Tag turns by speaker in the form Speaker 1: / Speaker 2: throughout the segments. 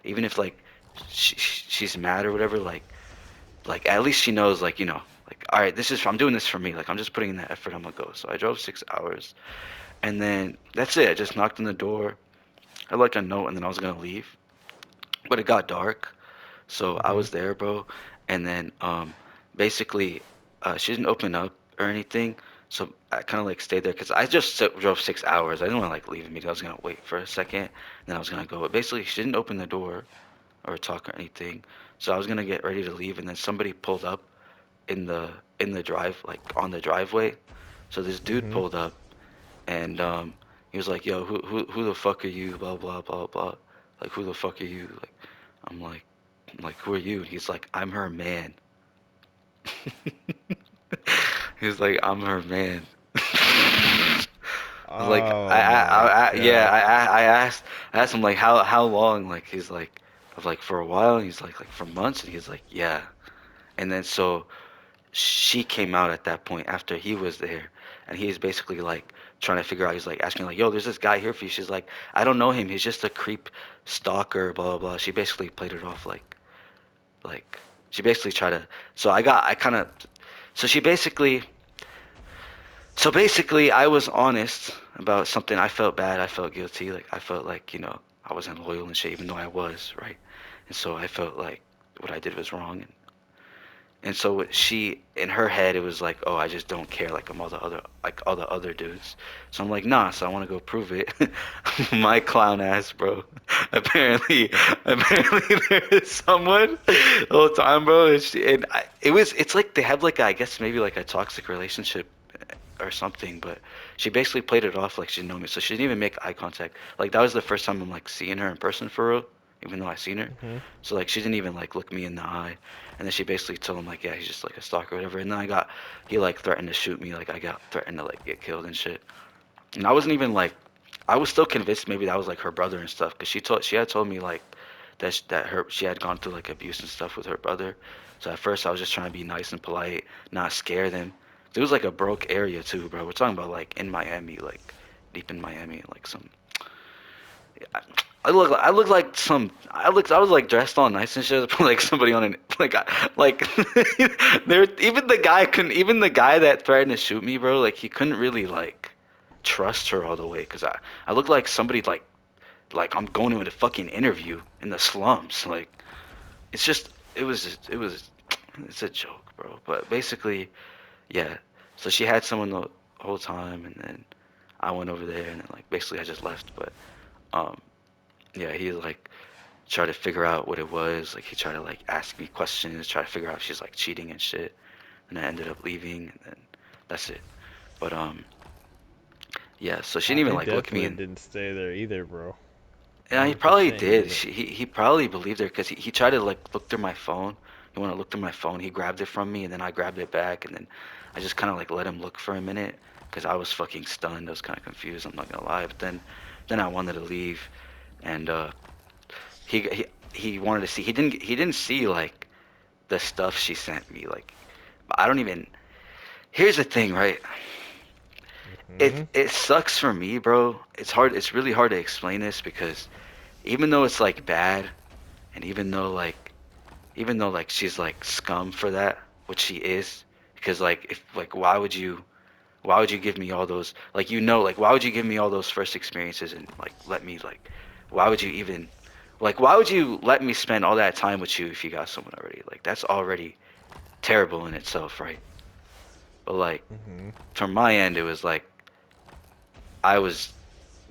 Speaker 1: even if like she's mad or whatever, like at least she knows like like all right, this is I'm doing this for me. Like I'm just putting in the effort. I'm gonna go. So I drove 6 hours, and then that's it. I just knocked on the door. I like a note, and then I was gonna leave, but it got dark, so I
Speaker 2: Mm-hmm.
Speaker 1: was there, bro. And then basically, she didn't open up or anything, so I kind of like stayed there because I just drove 6 hours. I didn't want to like leave the meeting. I was gonna wait for a second, then I was gonna go. But basically, she didn't open the door or talk or anything, so I was gonna get ready to leave, and then somebody pulled up in the drive, like on the driveway. So this dude
Speaker 2: Mm-hmm.
Speaker 1: pulled up, and he was like, "Yo, who the fuck are you?" Blah blah blah blah. Like, who the fuck are you? Like, I'm like, who are you? He's like, I'm her man. He's like, I'm her man. I was like,
Speaker 2: Oh my
Speaker 1: yeah,
Speaker 2: god.
Speaker 1: I asked him like, how long? Like, he's like, I was like, for a while. And he's like for months. And he's like, yeah. And then so she came out at that point after he was there, and he's basically like trying to figure out. He's like asking like, "Yo, there's this guy here for you." She's like, "I don't know him. He's just a creep, stalker, blah blah blah." She basically played it off like she basically tried to. So I kind of. So she basically. So basically, I was honest about something. I felt bad. I felt guilty. Like I felt like I wasn't loyal and shit, even though I was, right? And so I felt like what I did was wrong, and so she, in her head, it was like, oh, I just don't care like all the other dudes. So I'm like, nah. So I want to go prove it. My clown ass, bro. Apparently, there is someone the whole time, bro. It's like they have like I guess maybe like a toxic relationship or something. But she basically played it off like she didn't know me, so she didn't even make eye contact. Like that was the first time I'm like seeing her in person for real, even though I seen her.
Speaker 2: Mm-hmm.
Speaker 1: So like she didn't even like look me in the eye. And then she basically told him like, yeah, he's just like a stalker or whatever. And then he like threatened to shoot me. Like I got threatened to like get killed and shit. And I wasn't even like, I was still convinced maybe that was like her brother and stuff. Cause she had told me like she had gone through like abuse and stuff with her brother. So at first I was just trying to be nice and polite, not scare them. It was like a broke area too, bro. We're talking about like in Miami, like deep in Miami, like some I look like I was like dressed all nice and shit, like somebody on an like there even the guy that threatened to shoot me, bro, like he couldn't really like trust her all the way because I look like somebody like I'm going to a fucking interview in the slums, like it's just it was it's a joke, bro. But basically, yeah. So she had someone the whole time, and then I went over there, and then like basically I just left, but um. Yeah, he like try to figure out what it was. Like he tried to like ask me questions, try to figure out if she's like cheating and shit. And I ended up leaving, and then that's it. But yeah. So she didn't even
Speaker 2: I
Speaker 1: like look me
Speaker 2: definitely
Speaker 1: in.
Speaker 2: didn't stay there either, bro.
Speaker 1: Yeah, he probably
Speaker 2: 100%.
Speaker 1: did.
Speaker 2: You
Speaker 1: He probably believed her because he tried to like look through my phone. He wanted to look through my phone. He grabbed it from me, and then I grabbed it back, and then I just kind of like let him look for a minute because I was fucking stunned. I was kind of confused. I'm not gonna lie. But then I wanted to leave, and he he he wanted to see. He didn't see like the stuff she sent me. Like, I don't even. Here's the thing, right?
Speaker 2: hmm
Speaker 1: It sucks for me, bro. It's hard. It's really hard to explain this because even though it's like bad, and even though like she's like scum for that, which she is, because like if like why would you give me all those like like why would you give me all those first experiences and like let me like why would you even like why would you let me spend all that time with you if you got someone already? Like that's already terrible in itself, right? But like
Speaker 2: hmm
Speaker 1: from my end, it was like I was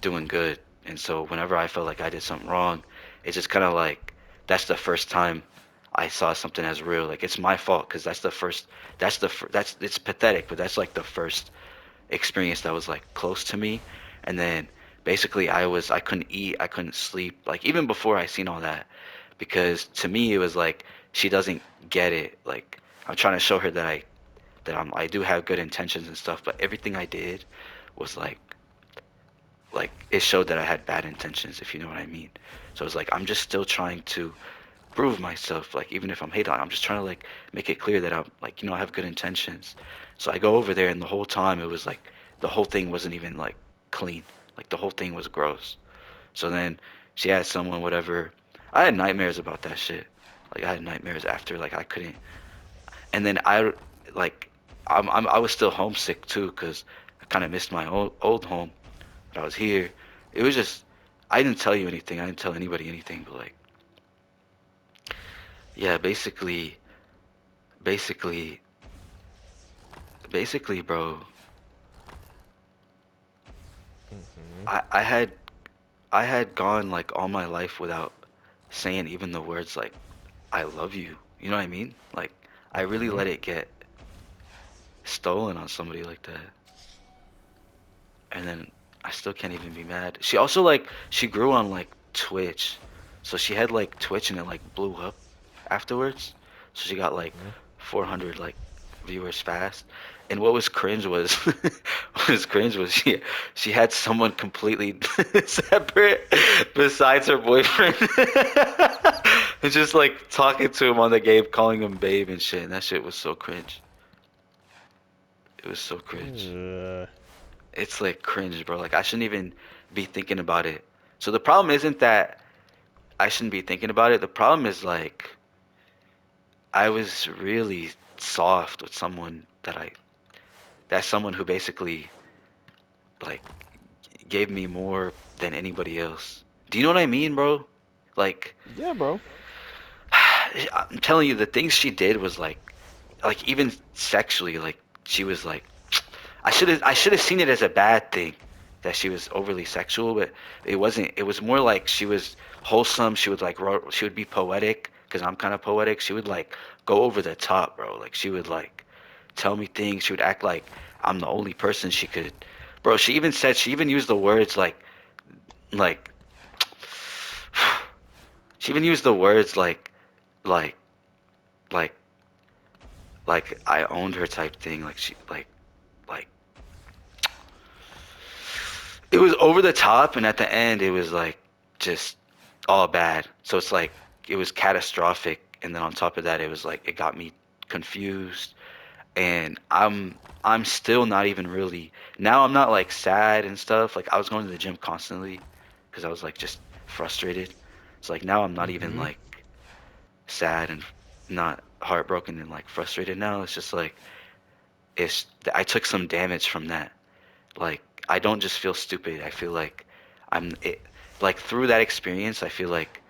Speaker 1: doing good, and so whenever I felt like I did something wrong, it's just kind of like that's the first time I saw something as real. Like it's my fault because that's the first. That's it's pathetic, but that's like the first experience that was like close to me, and then basically I couldn't eat, I couldn't sleep, like even before I seen all that, because to me it was like she doesn't get it. Like I'm trying to show her that I do have good intentions and stuff, but everything I did was like it showed that I had bad intentions, if you know what I mean. So it's like I'm just still trying to prove myself, like even if I'm hating, I'm just trying to like make it clear that I'm like I have good intentions. So I go over there, and the whole time it was like the whole thing wasn't even like clean, like the whole thing was gross. So then she had someone, whatever. I had nightmares about that shit. Like I had nightmares after like I couldn't. And then like I was still homesick too, 'cause I kind of missed my old home. But I was here. It was just I didn't tell you anything. I didn't tell anybody anything. But like yeah, basically, basically, bro.
Speaker 2: Hmm.
Speaker 1: I I had gone like all my life without saying even the words like I love you. You know what I mean? Like I really
Speaker 2: Hmm.
Speaker 1: let it get stolen on somebody like that. And then I still can't even be mad. She also like she grew on like Twitch. So she had like Twitch and it like blew up afterwards. So she got like
Speaker 2: Hmm.
Speaker 1: 400 like viewers fast. And what was cringe was what was cringe was she had someone completely separate besides her boyfriend. And just like talking to him on the game, calling him babe and shit. And that shit was so cringe. It was so cringe.
Speaker 2: Uh,
Speaker 1: It's like cringe, bro. Like I shouldn't even be thinking about it. So the problem isn't that I shouldn't be thinking about it. The problem is like I was really soft with someone that's someone who basically like gave me more than anybody else. Do you know what I mean, bro? Like
Speaker 2: yeah, bro.
Speaker 1: I'm telling you the things she did was like even sexually like she was like I should have seen it as a bad thing that she was overly sexual, but it wasn't. It was more like she was wholesome. She would like she would be poetic because I'm kind of poetic. She would like go over the top, bro. Like she would like tell me things. She would act like I'm the only person she could. Bro, she even used the words like she even used the words like like like I owned her type thing. Like she like it was over the top, and at the end, it was like just all bad. So it's like it was catastrophic, and then on top of that, it was like it got me confused, and I'm still not even really now. I'm not like sad and stuff. Like I was going to the gym constantly because I was like just frustrated. So like now I'm not even
Speaker 2: Hmm.
Speaker 1: like sad and not heartbroken and like frustrated now. It's just like it's I took some damage from that. Like I don't just feel stupid. I feel like I'm it, like through that experience, I feel like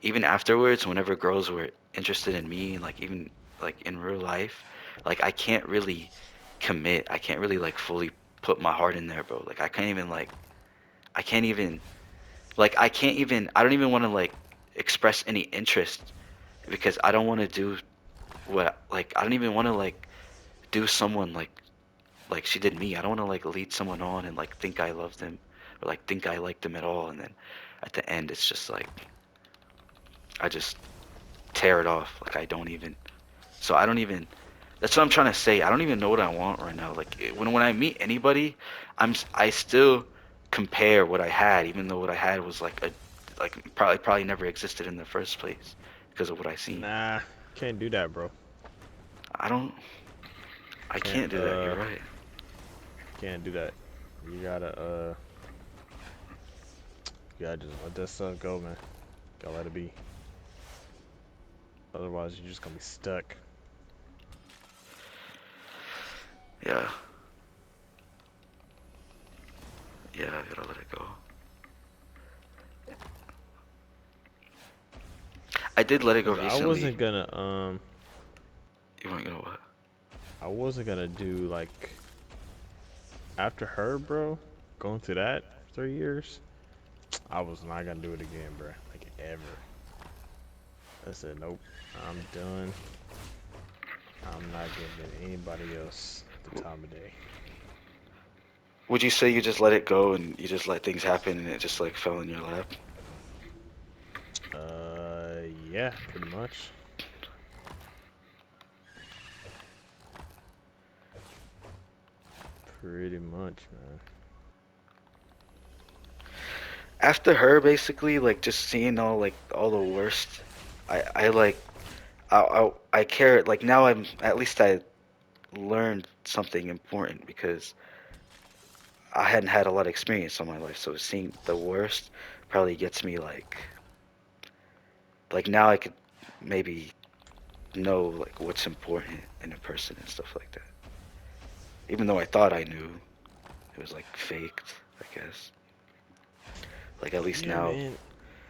Speaker 1: even afterwards, whenever girls were interested in me, like even like in real life, like I can't really commit. I can't really like fully put my heart in there, bro. Like I can't even I don't even want to like express any interest because I don't want to do what like I don't even want to like do someone like she did me. I don't want to like lead someone on and like think I love them or like think I like them at all, and then at the end it's just like I just tear it off. Like I don't even. So I don't even. That's what I'm trying to say. I don't even know what I want right now. Like when I meet anybody, I still compare what I had, even though what I had was like a like probably never existed in the first place because of what I seen.
Speaker 2: Nah, can't do that, bro.
Speaker 1: I don't. I
Speaker 2: Can't
Speaker 1: can't do that. You're right.
Speaker 2: can't do that. You gotta you gotta just let that stuff go, man. Gotta let it be. Otherwise, you're just gonna be stuck.
Speaker 1: Yeah. Yeah. I gotta let it go. I did let it go
Speaker 2: Cause I
Speaker 1: recently.
Speaker 2: wasn't gonna
Speaker 1: You want to know what?
Speaker 2: I wasn't gonna do like after her, bro. Going through that for 3 years, I was not gonna do it again, bro. Like ever. I said, nope. I'm done. I'm not giving anybody else the time of day.
Speaker 1: Would you say you just let it go and you just let things happen and it just like fell in your lap?
Speaker 2: Yeah, pretty much. Pretty much, man.
Speaker 1: After her, basically, like just seeing all the worst, I like I care. Like now, I'm at least I learned something important because I hadn't had a lot of experience in my life. So seeing the worst probably gets me like like now I could maybe know like what's important in a person and stuff like that. Even though I thought I knew, it was like faked, I guess. Like at least
Speaker 2: Yeah,
Speaker 1: now,
Speaker 2: man.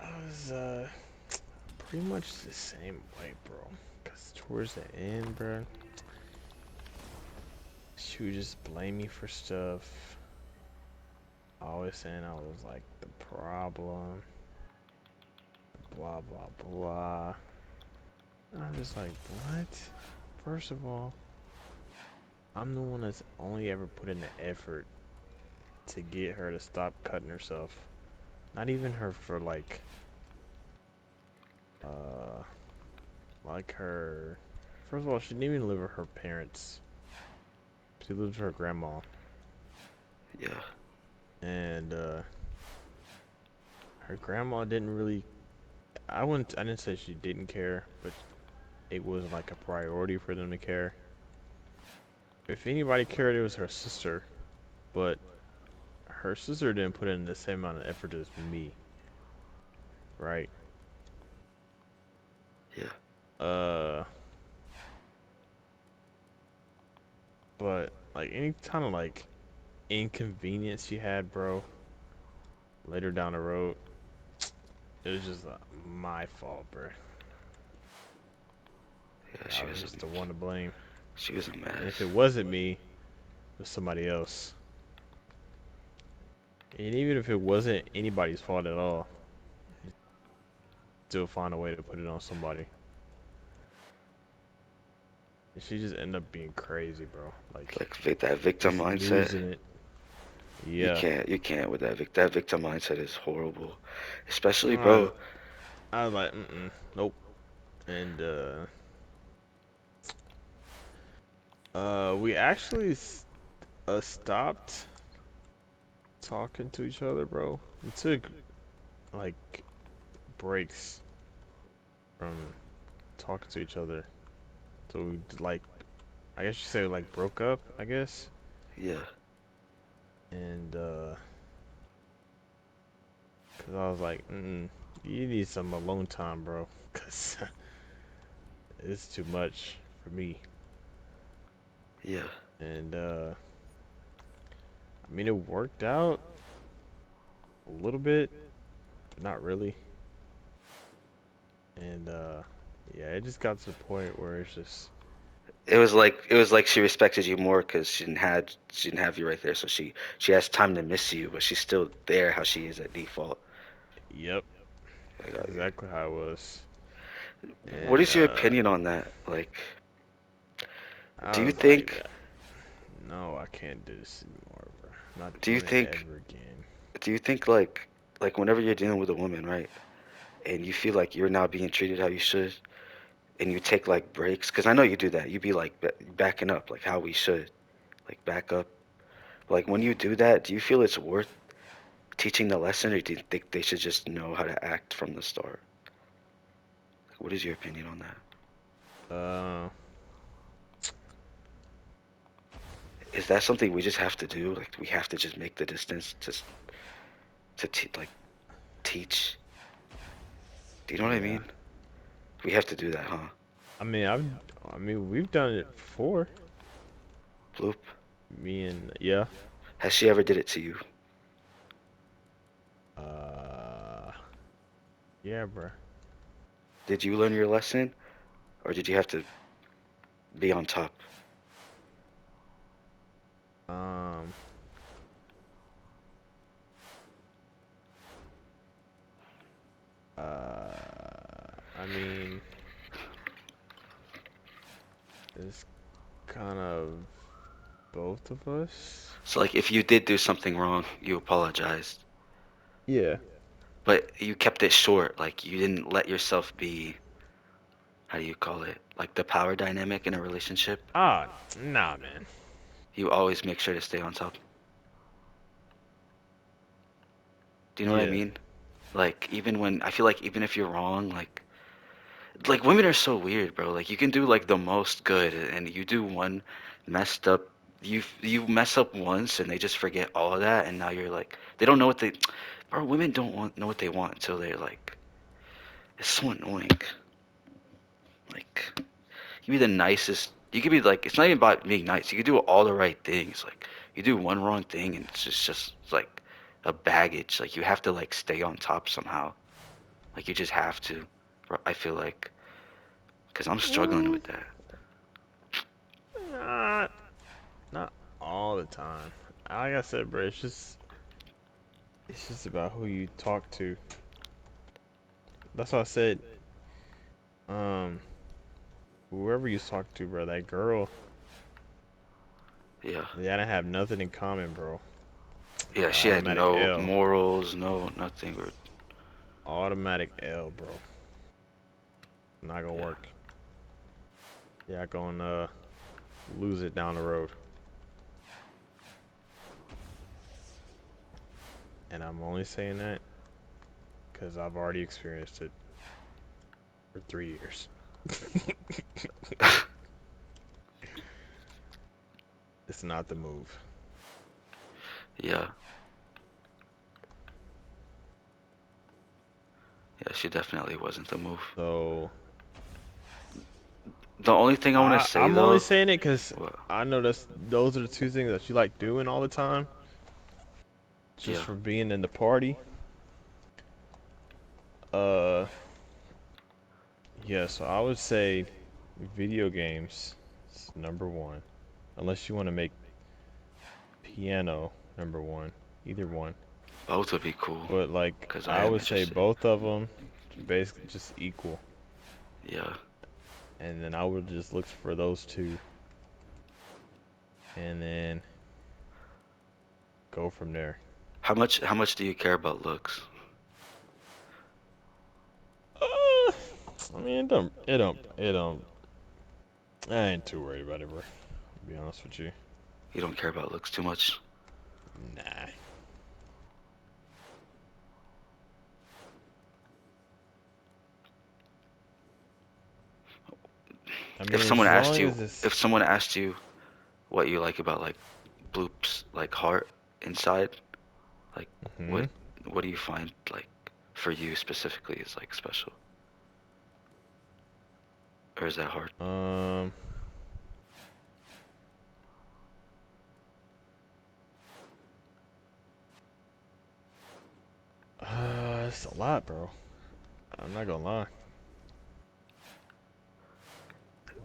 Speaker 2: I was pretty much the same way, bro. Cause towards the end, bro, she would just blame me for stuff. Always saying I was like the problem. Blah blah blah. And I'm just like, what? First of all, I'm the one that's only ever put in the effort to get her to stop cutting herself. Not even her for uh like her. First of all, she didn't even live with her parents. She lived with her grandma,
Speaker 1: yeah,
Speaker 2: and her grandma didn't really. I didn't say she didn't care, but it was like a priority for them to care. If anybody cared, it was her sister, but her sister didn't put in the same amount of effort as me, right?
Speaker 1: yeah,
Speaker 2: Uh, but like any kind of like inconvenience she had, bro, later down the road, it was just my fault, bro.
Speaker 1: yeah.
Speaker 2: I was just the one to blame.
Speaker 1: She was a
Speaker 2: And if
Speaker 1: mess.
Speaker 2: it wasn't me, it was somebody else. And even if it wasn't anybody's fault at all, still find a way to put it on somebody. And she just ended up being crazy, bro. Like
Speaker 1: Like that victim
Speaker 2: just
Speaker 1: mindset.
Speaker 2: losing it.
Speaker 1: You
Speaker 2: Yeah.
Speaker 1: can't, you can't with that victim mindset is horrible. Especially,
Speaker 2: I,
Speaker 1: bro.
Speaker 2: I was like, nope. And we actually stopped talking to each other, bro. We took like breaks from talking to each other. So we like, I guess you say like broke up, I guess.
Speaker 1: Yeah,
Speaker 2: And cause I was like, you need some alone time, bro. Cause it's too much for me.
Speaker 1: yeah.
Speaker 2: And I mean, it worked out a little bit, but not really. And yeah, it just got to the point where it's just,
Speaker 1: It was like she respected you more because she didn't have you right there, so she has time to miss you, but she's still there how she is at default.
Speaker 2: yep,
Speaker 1: Like,
Speaker 2: that's exactly how it was.
Speaker 1: what
Speaker 2: And
Speaker 1: is your opinion on that? Like,
Speaker 2: I
Speaker 1: do you
Speaker 2: was like,
Speaker 1: think
Speaker 2: no, I can't do this anymore, bro. I'm not
Speaker 1: do you
Speaker 2: doing it
Speaker 1: think
Speaker 2: ever again.
Speaker 1: do you think like whenever you're dealing with a woman, right, and you feel like you're not being treated how you should, and you take like breaks, because I know you do that. You be like backing up, like how we should, like back up. Like when you do that, do you feel it's worth teaching the lesson, or do you think they should just know how to act from the start? Like, what is your opinion on that?
Speaker 2: Uh,
Speaker 1: Is that something we just have to do? Like we have to just make the distance just to like teach? Do you know what I
Speaker 2: yeah.
Speaker 1: mean? We have to do that, huh?
Speaker 2: I mean, we've done it before.
Speaker 1: Bloop.
Speaker 2: Me and yeah.
Speaker 1: Has she ever did it to you?
Speaker 2: Uh, yeah, bro.
Speaker 1: Did you learn your lesson, or did you have to be on top?
Speaker 2: Um, I mean, it's kind of both of us.
Speaker 1: So like if you did do something wrong, you apologized,
Speaker 2: Yeah.
Speaker 1: but you kept it short. Like you didn't let yourself be, how do you call it? Like the power dynamic in a relationship.
Speaker 2: Ah, nah, man.
Speaker 1: You always make sure to stay on top. Do you know what I
Speaker 2: Yeah.
Speaker 1: mean? Like even when I feel like even if you're wrong, like women are so weird, bro. Like you can do like the most good, and you do one messed up. You mess up once, and they just forget all of that, and now you're like they don't know what they. Bro, women don't know what they want until they're like. It's so annoying. Like, you can be the nicest. You could be like, it's not even about being nice. You could do all the right things. Like, you do one wrong thing, and it's just like a baggage. Like, you have to like stay on top somehow. Like, you just have to. I feel like, because I'm struggling
Speaker 2: Mm,
Speaker 1: with that.
Speaker 2: not not all the time. Like I said, bro, it's just about who you talk to. That's why I said, um, whoever you talk to, bro, that girl,
Speaker 1: Yeah.
Speaker 2: they didn't have nothing in common, bro.
Speaker 1: Yeah, she had
Speaker 2: Automatic
Speaker 1: no
Speaker 2: L.
Speaker 1: morals, no nothing. Or,
Speaker 2: Automatic L, bro. Not gonna
Speaker 1: yeah.
Speaker 2: work. Yeah, gonna lose it down the road. And I'm only saying that because I've already experienced it for 3 years. It's not the move.
Speaker 1: Yeah. Yeah, she definitely wasn't the move.
Speaker 2: So
Speaker 1: The only thing I want to say
Speaker 2: I'm only
Speaker 1: though,
Speaker 2: saying it because
Speaker 1: well,
Speaker 2: I know those are the two things that you like doing all the time, just
Speaker 1: yeah,
Speaker 2: for being in the party. Uh, yeah. So I would say video games is number one, unless you want to make piano number one, either one.
Speaker 1: both would be cool,
Speaker 2: But like
Speaker 1: cause I
Speaker 2: I
Speaker 1: am
Speaker 2: would say
Speaker 1: interested.
Speaker 2: both of them, basically just equal,
Speaker 1: Yeah.
Speaker 2: and then I would just look for those two, and then go from there.
Speaker 1: How much do you care about looks?
Speaker 2: Uh, I mean, it don't. I ain't too worried about it, bro. To be honest with you.
Speaker 1: You don't care about looks too much.
Speaker 2: Nah. I
Speaker 1: If
Speaker 2: mean,
Speaker 1: someone
Speaker 2: as
Speaker 1: asked
Speaker 2: long
Speaker 1: you,
Speaker 2: as it's.
Speaker 1: if someone asked you what you like about like Bloop's like heart inside, like
Speaker 2: Hmm.
Speaker 1: what what do you find like for you specifically is like special, or is that hard?
Speaker 2: Um. It's a lot, bro. I'm not gonna lie.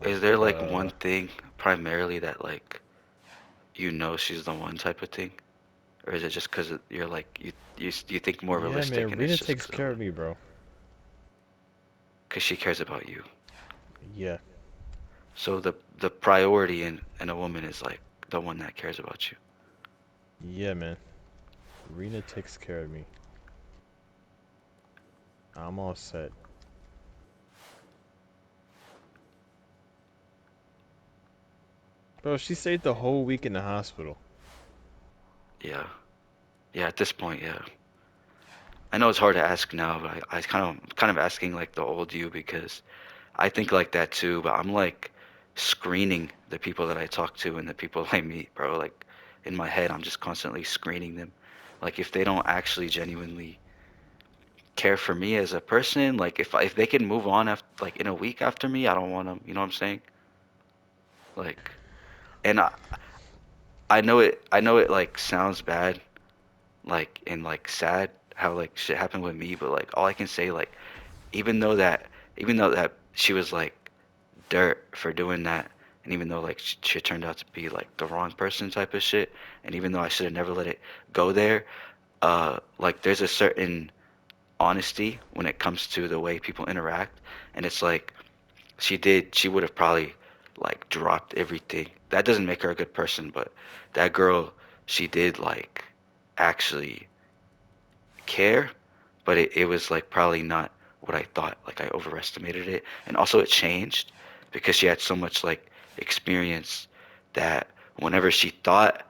Speaker 1: Is there
Speaker 2: Like,
Speaker 1: like one thing primarily that like you know she's the one type of thing, or is it just because you're like you think more
Speaker 2: yeah,
Speaker 1: realistic
Speaker 2: man.
Speaker 1: and it's
Speaker 2: Rena
Speaker 1: just
Speaker 2: takes
Speaker 1: because of
Speaker 2: care of me, bro.
Speaker 1: because she cares about you.
Speaker 2: Yeah.
Speaker 1: So the priority in a woman is like the one that cares about you.
Speaker 2: Yeah, man. Rena takes care of me. I'm all set. Bro, she stayed the whole week in the hospital.
Speaker 1: Yeah, yeah. At this point, yeah. I know it's hard to ask now, but I kind of asking like the old you because I think like that too. But I'm like screening the people that I talk to and the people I meet, bro. Like in my head, I'm just constantly screening them. Like if they don't actually genuinely care for me as a person, like if they can move on after like in a week after me, I don't want them. You know what I'm saying? Like, and I know it like sounds bad, like and like sad how like shit happened with me, but like all I can say like even though that she was like dirt for doing that, and even though like she turned out to be like the wrong person type of shit, and even though I should have never let it go there, like there's a certain honesty when it comes to the way people interact, and it's like she would have probably like dropped everything. That doesn't make her a good person, but that girl, she did like actually care, but it was like probably not what I thought. Like I overestimated it. And also it changed because she had so much like experience that whenever she thought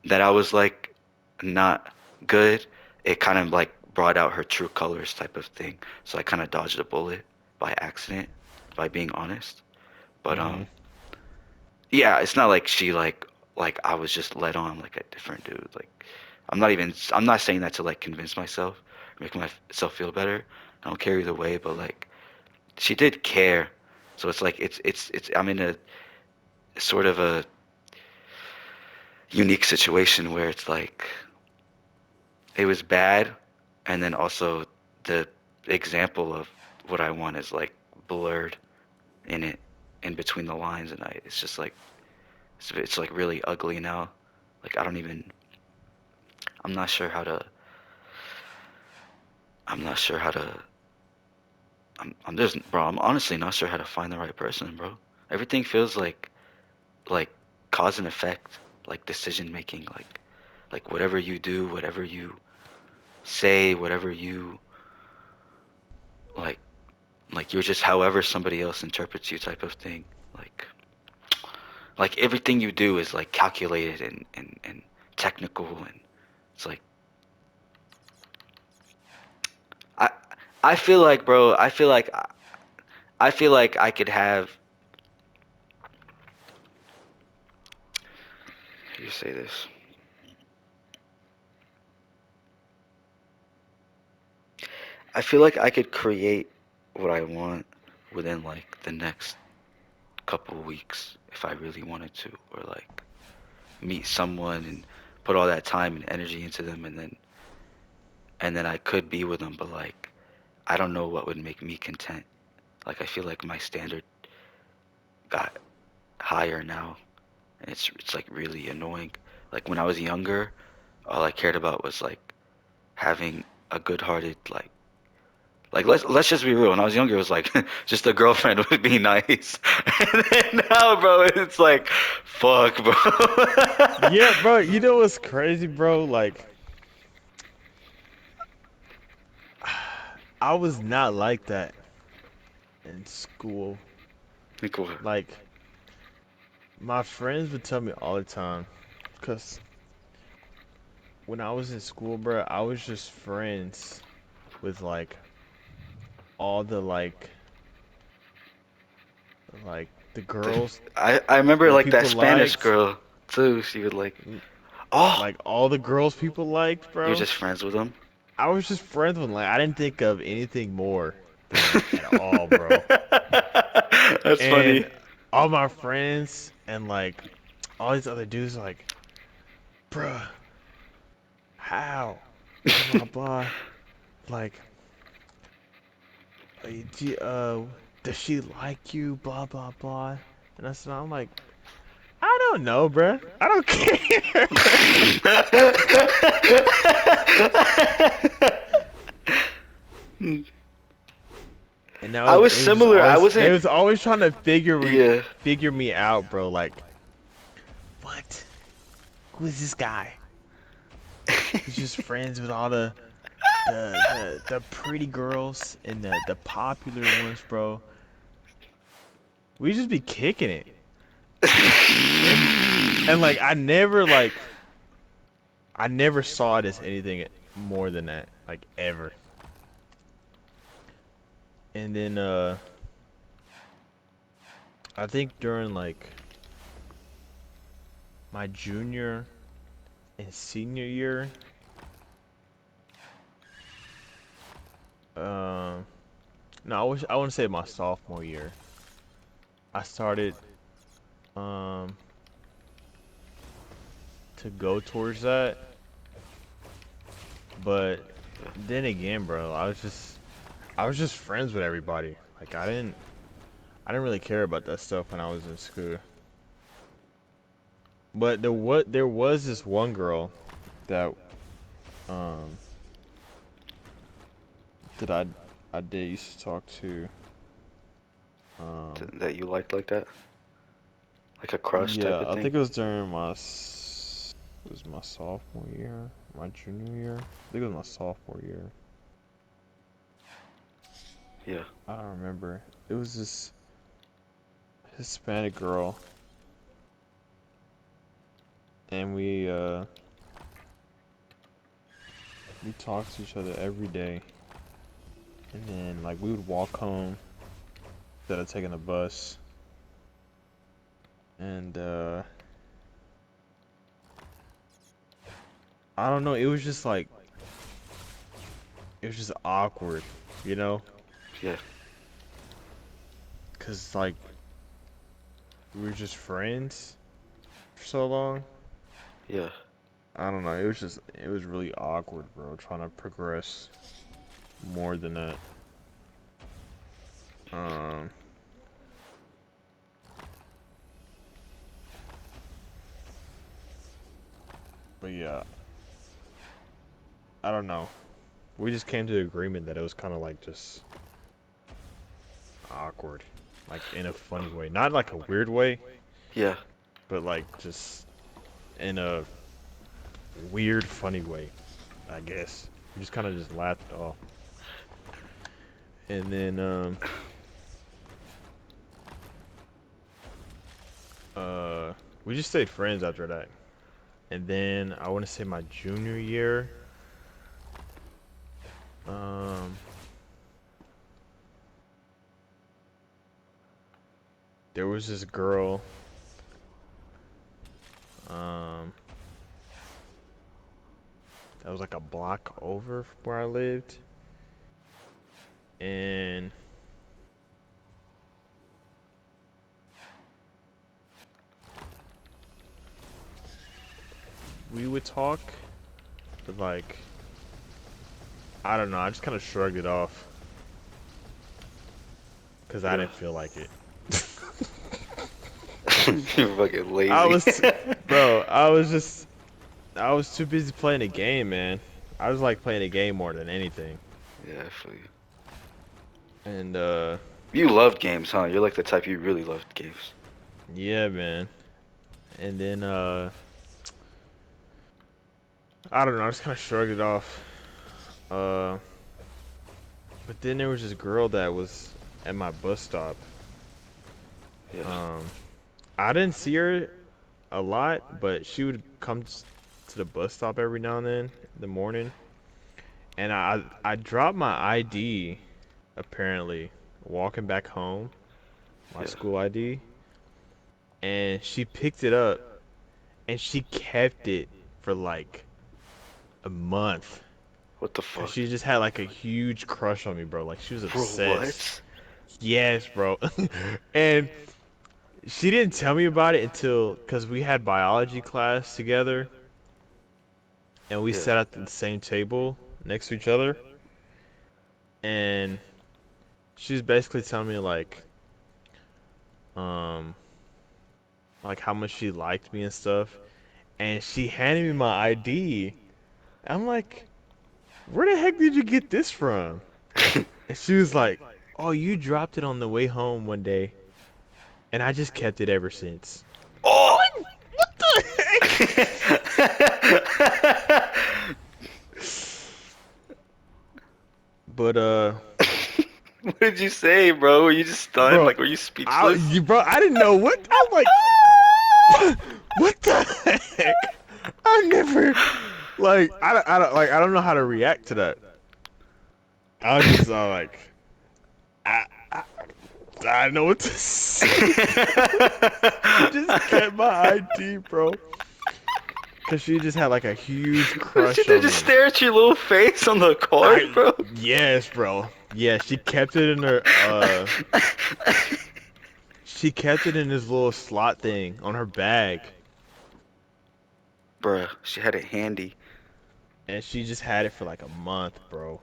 Speaker 1: that I was like not good, it kind of like brought out her true colors type of thing. So I kind of dodged a bullet by accident by being honest. But
Speaker 2: Mm-hmm.
Speaker 1: yeah, it's not like she like I was just led on like a different dude. Like I'm not saying that to like convince myself, make myself feel better. I don't care either way, but like she did care. So it's like it's I'm in a sort of a unique situation where it's like it was bad, and then also the example of what I want is like blurred in it, in between the lines, and it's just like it's like really ugly now. Like I don't even I'm not sure how to I'm not sure how to I'm just bro, I'm honestly not sure how to find the right person, bro. Everything feels like cause and effect, like decision making, like whatever you do, whatever you say, whatever you like like you're just however somebody else interprets you type of thing. Like like everything you do is like calculated and technical, and it's like I I feel like bro, I feel like I could have how do you say this? I feel like I could create what I want within like the next couple of weeks if I really wanted to, or like meet someone and put all that time and energy into them, and then I could be with them, but like I don't know what would make me content. Like I feel like my standard got higher now, and it's like really annoying. Like when I was younger, all I cared about was like having a good-hearted like let's just be real. When I was younger, it was like just a girlfriend would be nice, and then now, bro, it's like fuck, bro.
Speaker 2: Yeah, bro. You know what's crazy, bro? Like, I was not like that in school.
Speaker 1: Cool.
Speaker 2: Like, my friends would tell me all the time, because when I was in school, bro, I was just friends with like all the like the girls
Speaker 1: I remember
Speaker 2: that
Speaker 1: like that
Speaker 2: people
Speaker 1: Spanish
Speaker 2: liked,
Speaker 1: girl too. She would like,
Speaker 2: l-
Speaker 1: oh,
Speaker 2: like all the girls people liked,
Speaker 1: you're
Speaker 2: bro.
Speaker 1: just friends with them.
Speaker 2: I was just friends with them. Like I didn't think of anything more than that at all, bro.
Speaker 1: That's
Speaker 2: And
Speaker 1: funny.
Speaker 2: all my friends and like all these other dudes are like, bruh, how? Blah blah blah. Like, does she like you? Blah blah blah. And I said, I'm like, I don't know, bruh. I don't care. And
Speaker 1: I was
Speaker 2: it was just
Speaker 1: similar. I
Speaker 2: always they
Speaker 1: wasn't.
Speaker 2: was always trying to
Speaker 1: Yeah.
Speaker 2: figure me out, bro. Like, what? Who is this guy? He's just friends with all the pretty girls and the popular ones, bro. We just be kicking it. And like I never saw it as anything more than that, like ever. And then I think during like my junior and senior year, um no, I want to say my sophomore year, I started um to go towards that. But then again, bro, I was just friends with everybody. Like I didn't really care about that stuff when I was in school. But there was this one girl that um that I did used to talk to. Um
Speaker 1: That you liked like that, like a crush type
Speaker 2: yeah,
Speaker 1: of
Speaker 2: I
Speaker 1: thing.
Speaker 2: think it was during it was my sophomore year, my junior year. I think it was my sophomore year.
Speaker 1: Yeah.
Speaker 2: I don't remember. It was this Hispanic girl, and we talked to each other every day. And then like we would walk home instead of taking a bus. And I don't know, it was just like it was just awkward, you know?
Speaker 1: Yeah.
Speaker 2: cause like we were just friends for so long.
Speaker 1: Yeah.
Speaker 2: I don't know. It was really awkward, bro. Trying to progress more than that. Um, but yeah, I don't know. We just came to the agreement that it was kind of like just awkward, like in a funny way, not like a weird way,
Speaker 1: Yeah.
Speaker 2: but like just in a weird, funny way, I guess. We just kind of just laughed it off, and then uh, we just stayed friends after that. And then I want to say my junior year, um, there was this girl, um, that was like a block over from where I lived, and we would talk, but like, I don't know, I just kind of shrugged it off because I
Speaker 1: Yeah.
Speaker 2: didn't feel like it.
Speaker 1: You're fucking
Speaker 2: I
Speaker 1: lazy.
Speaker 2: was, bro, I was too busy playing a game, man. I was like playing a game more than anything.
Speaker 1: Yeah, I feel you.
Speaker 2: And
Speaker 1: You loved games, huh? You're like the type you really loved games.
Speaker 2: yeah, man. And then I don't know, I just kind of shrugged it off. Uh, but then there was this girl that was at my bus stop.
Speaker 1: Yeah.
Speaker 2: Um, I didn't see her a lot, but she would come to the bus stop every now and then in the morning. And I dropped my ID apparently walking back home, my
Speaker 1: Yeah.
Speaker 2: school ID, and she picked it up and she kept it for like a month.
Speaker 1: What the
Speaker 2: Cause
Speaker 1: fuck?
Speaker 2: she just had like a huge crush on me, bro. Like she was
Speaker 1: Bro,
Speaker 2: obsessed.
Speaker 1: what?
Speaker 2: Yes, bro. And she didn't tell me about it until because we had biology class together and we
Speaker 1: Yeah.
Speaker 2: sat at the same table next to each other. And she was basically telling me um, like how much she liked me and stuff. And she handed me my ID. I'm like, where the heck did you get this from? And she was like, oh, you dropped it on the way home one day, and I just kept it ever since. I'm
Speaker 1: Oh!
Speaker 2: like, what the heck? But
Speaker 1: What did you say, bro? Were you just stunned?
Speaker 2: bro,
Speaker 1: Like, were you speechless?
Speaker 2: I didn't know what. I'm like, what the heck? I never I don't like I don't know how to react to that. I was just like I, I I don't know what to say, bro. She just kept my ID, bro, cause she just had like a huge
Speaker 1: She
Speaker 2: crush
Speaker 1: did
Speaker 2: on
Speaker 1: just
Speaker 2: me.
Speaker 1: stare at your little face on the card,
Speaker 2: I
Speaker 1: bro.
Speaker 2: yes, bro. Yeah, she kept it in this little slot thing on her bag,
Speaker 1: Bruh, she had it handy.
Speaker 2: and she just had it for like a month, bro.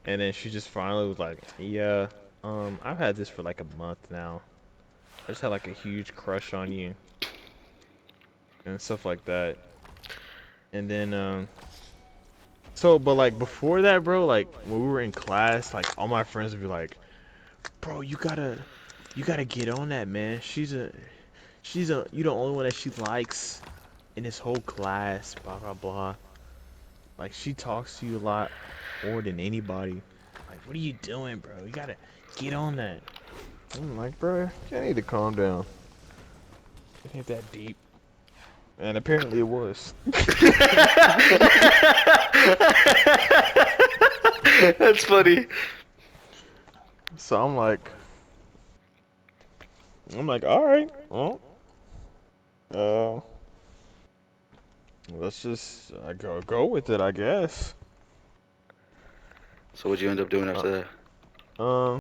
Speaker 2: And then she just finally was like, "Yeah, I've had this for like a month now. I just had like a huge crush on you and stuff like that." And then but like before that, bro, like when we were in class, like all my friends would be like, "Bro, you gotta get on that, man. You the only one that she likes in this whole class, blah blah blah. Like she talks to you a lot more than anybody. Like, what are you doing, bro? You gotta get on that." I'm like, bro, I need to calm down. It ain't that deep. And apparently it was.
Speaker 1: That's funny.
Speaker 2: So I'm like, all right, well, uh, let's just go with it, I guess.
Speaker 1: So what'd you end up doing
Speaker 2: Uh,
Speaker 1: after that?
Speaker 2: um,